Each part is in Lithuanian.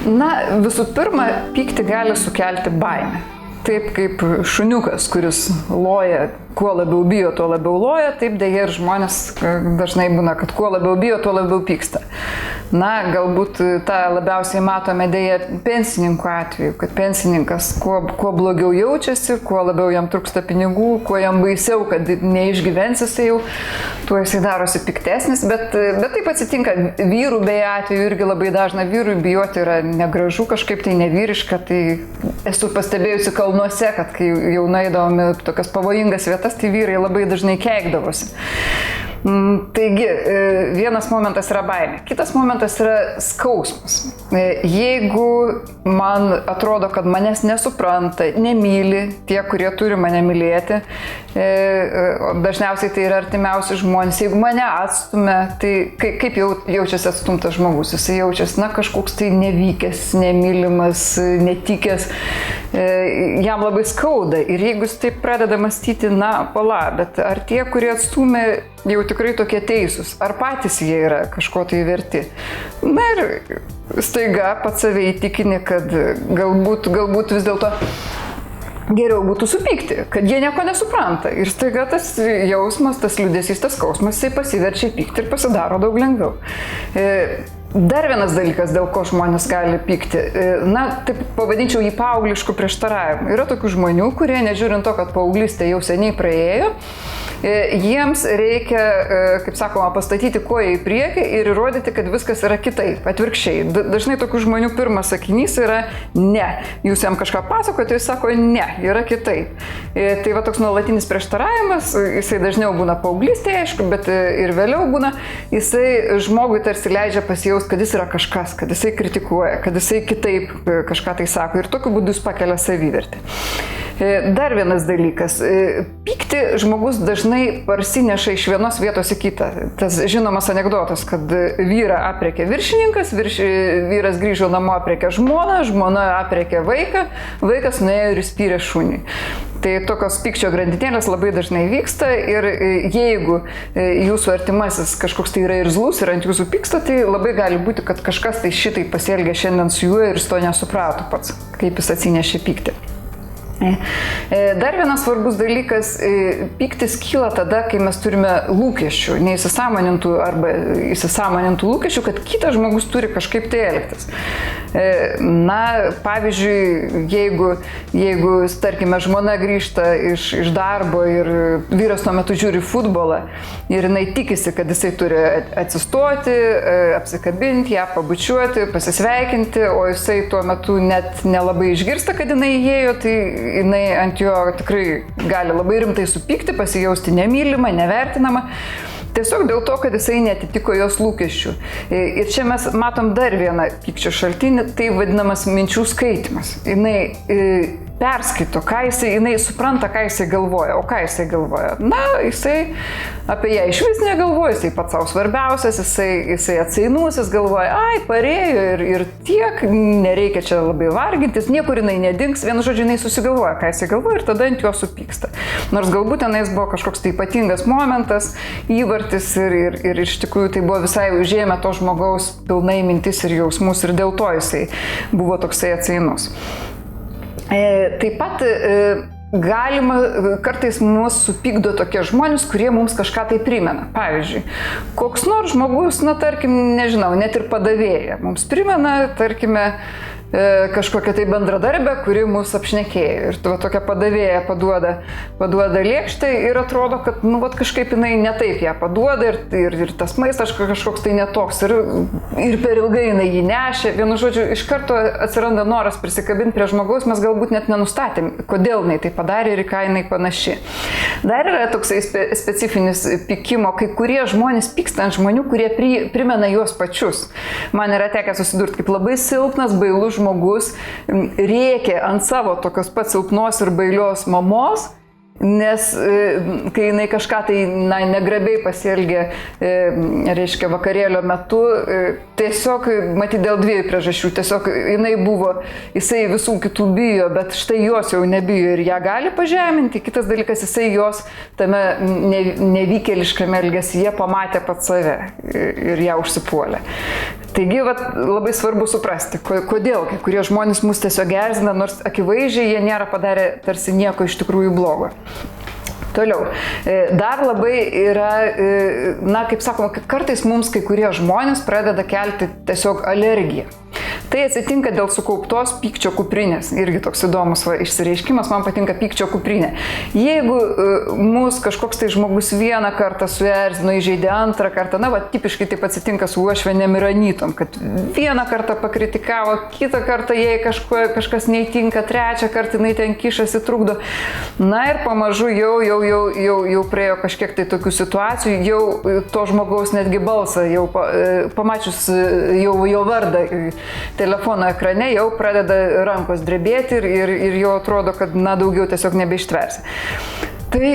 Na, visų pirma, pyktį gali sukelti baimę. Taip kaip šuniukas, kuris loja, kuo labiau bijo, tuo labiau loja, taip dėja ir žmonės dažnai būna, kad kuo labiau bijo, tuo labiau pyksta. Na, galbūt tą labiausiai matome dėja pensininkų atveju, kad pensininkas kuo blogiau jaučiasi, kuo labiau jam trūksta pinigų, kuo jam baisiau, kad neišgyvens jisai jau, tuo jisai darosi piktesnis, bet taip atsitinka vyrų beje atveju irgi labai dažna, vyrui bijoti yra negražu, kažkaip tai nevyriška, tai esu pastebėjusi kalnuose, kad kai jau nueidavome tokias pavojingas vietas, tai vyrai labai dažnai keikdavosi. Taigi, vienas momentas yra baimė, kitas momentas yra skausmas. Jeigu man atrodo, kad manęs nesupranta, nemyli tie, kurie turi mane mylėti, dažniausiai tai yra artimiausi žmonės, jeigu mane atstumia, tai kaip jaučiasi atstumtas žmogus? Jis jaučiasi, kažkoks tai nevykęs, nemylimas, netikęs, jam labai skauda ir jeigu jis taip pradeda mąstyti, bet ar tie, kurie atstumė, jau tikrai tokie teisūs, ar patys jie yra kažko tai verti. Na ir staiga pats save įtikini, kad galbūt vis dėlto geriau būtų supykti, kad jie nieko nesupranta. Ir staiga tas jausmas, tas liūdesys, tas skausmas, jisai pasiverčia pykti ir pasidaro daug lengviau. Dar vienas dalykas, dėl ko žmonės gali pykti, taip pavadinčiau jį paauglišku prieštaravimu. Yra tokių žmonių, kurie, nežiūrint to, kad paauglystė jau seniai praėjo, jiems reikia, kaip sakoma, pastatyti koją į priekį ir įrodyti, kad viskas yra kitaip, atvirkščiai. Dažnai tokių žmonių pirmas sakinys yra ne. Jūs jam kažką pasakote, jis sako ne, yra kitaip. Tai va toks nuolatinis prieštaravimas, jisai dažniau būna paauglystėje, aišku, bet ir vėliau būna, jisai žmogui tarsi leidžia pasijausti, kad jis yra kažkas, kad jisai kritikuoja, kad jisai kitaip kažką tai sako ir tokiu būdu jis pakelia savivertę. Dar vienas dalykas. Pykti žmogus dažnai parsineša iš vienos vietos į kitą. Tas žinomas anekdotas, kad vyrą aprėkė viršininkas, vyras grįžo namo aprėkė žmoną, žmona aprėkė vaiką, vaikas nuėjo ir įspyrė šunį. Tai tokios pykčio grandinėlės labai dažnai vyksta ir jeigu jūsų artimasis kažkoks tai yra irzlus ir ant jūsų pyksta, tai labai gali būti, kad kažkas tai šitai pasielgia šiandien su juo ir jis to nesuprato pats, kaip jis atsinešė pyktį. Dar vienas svarbus dalykas, pyktis kyla tada, kai mes turime lūkesčių, neįsisąmonintų arba įsisąmonintų lūkesčių, kad kitas žmogus turi kažkaip tai elgtis. Pavyzdžiui, jeigu tarkime, žmona grįžta iš darbo ir vyras tuo metu žiūri futbolą ir jinai tikisi, kad jisai turi atsistoti, apsikabinti, ją pabučiuoti, pasisveikinti, o jisai tuo metu net nelabai išgirsta, kad jinai įėjo, tai jinai ant jo tikrai gali labai rimtai supykti, pasijausti nemylima, nevertinama. Tiesiog dėl to, kad jisai netitiko jos lūkesčių. Ir čia mes matom dar vieną pykčio šaltinį, tai vadinamas minčių skaitimas. Jinai perskaito, jinai supranta, ką jisai galvoja. O ką jisai galvoja? Jisai apie ją iš vis negalvoja, jisai pats savo svarbiausias, jisai atsainus, jis galvoja, parėjo ir tiek, nereikia čia labai vargintis, niekur jinai nedings, vienu žodžiu, jinai susigalvoja, ką jisai galvoja ir tada ant jo supyksta. Nors galbūt tenais buvo kažkoks tai ypatingas momentas, įvartis ir iš tikrųjų tai buvo visai užėmę to žmogaus pilnai mintis ir jausmus ir dėl to jisai buvo toksai atsainus. Taip pat galima, kartais mus supykdo tokie žmonės, kurie mums kažką tai primena. Pavyzdžiui, koks nors žmogus, tarkim, nežinau, net ir padavėja, mums primena, tarkime, kažkokią tai bendradarbę, kuri mus apšnekėjo. Ir tokia padavėja paduoda lėkštę ir atrodo, kad kažkaip jinai netaip ją paduoda ir tas maistas kažkoks tai netoks. Ir per ilgai jinai jį nešė. Vienu žodžiu, iš karto atsiranda noras prisikabinti prie žmogaus, mes galbūt net nenustatėm, kodėl jinai tai padarė ir į ką jinai panaši. Dar yra toksai specifinis pykimo, kai kurie žmonės pyksta ant žmonių, kurie primena juos pačius. Man yra tekę susidurti kaip labai silpnas, bailus žmogus rėkė ant savo tokios pat silpnos ir bailios mamos, nes kai jinai kažką tai negrabiai pasielgė, reiškia, vakarėlio metu, tiesiog, matyt, dėl dviejų priežasčių, tiesiog jisai visų kitų bijo, bet štai jos jau nebijo ir ją gali pažeminti. Kitas dalykas, jisai jos tame nevykėliškame elgesyje pamatė pats save ir ją užsipuolė. Taigi, labai svarbu suprasti, kodėl kai kurie žmonės mus tiesiog erzina, nors akivaizdžiai jie nėra padarę tarsi nieko iš tikrųjų blogo. Toliau. Dar labai yra, kaip sakoma, kartais mums kai kurie žmonės pradeda kelti tiesiog alergiją. Tai atsitinka dėl sukauptos pykčio kuprinės. Irgi toks įdomus išsireiškimas, man patinka pykčio kuprinė. Jeigu mus kažkoks tai žmogus vieną kartą suerzino, įžeidė antrą kartą, tipiškai taip atsitinka su uošvienėm ir anytom, kad vieną kartą pakritikavo, kitą kartą jai kažkas neįtinka, trečią kartą jinai ten kišasi, trukdo. Ir pamažu jau praėjo kažkiek tai tokių situacijų, jau to žmogaus netgi balsą, jau pamačius jo vardą telefono ekrane, jau pradeda rankos drebėti ir jau atrodo, kad daugiau tiesiog nebeištversi. Tai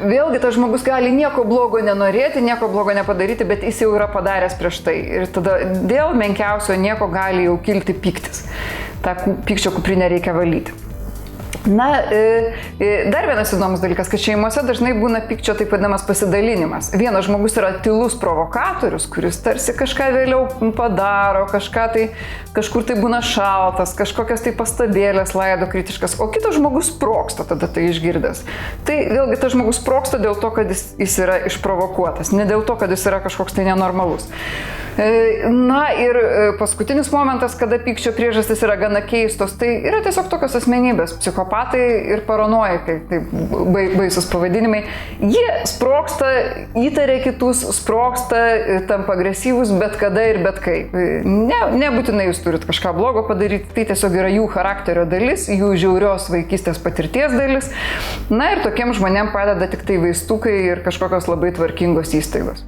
vėlgi tas žmogus gali nieko blogo nenorėti, nieko blogo nepadaryti, bet jis jau yra padaręs prieš tai. Ir tada dėl menkiausio nieko gali jau kilti pyktis. Ta pykčio kuprinę reikia valyti. Dar vienas įdomus dalykas, kad šeimose dažnai būna pykčio taip vadinamas pasidalinimas. Vienas žmogus yra tylus provokatorius, kuris tarsi kažką vėliau padaro, kažkur tai būna šaltas, kažkokias tai pastabėlės laido kritiškas, o kitas žmogus sprogsta tada tai išgirdęs. Tai vėlgi tas žmogus sprogsta dėl to, kad jis yra išprovokuotas, ne dėl to, kad jis yra kažkoks tai nenormalus. Ir paskutinis momentas, kada pykčio priežastys yra gana keistos, tai yra tiesiog tokios asmenybės, psichopatai ir paranojikai, tai baisus pavadinimai. Jie sprogsta, įtaria kitus, sprogsta, tampa agresyvus bet kada ir bet kaip. Nebūtinai jūs turit kažką blogo padaryti, tai tiesiog yra jų charakterio dalis, jų žiaurios vaikystės patirties dalis. Ir tokiem žmonėm padeda tik tai vaistukai ir kažkokios labai tvarkingos įstaigos.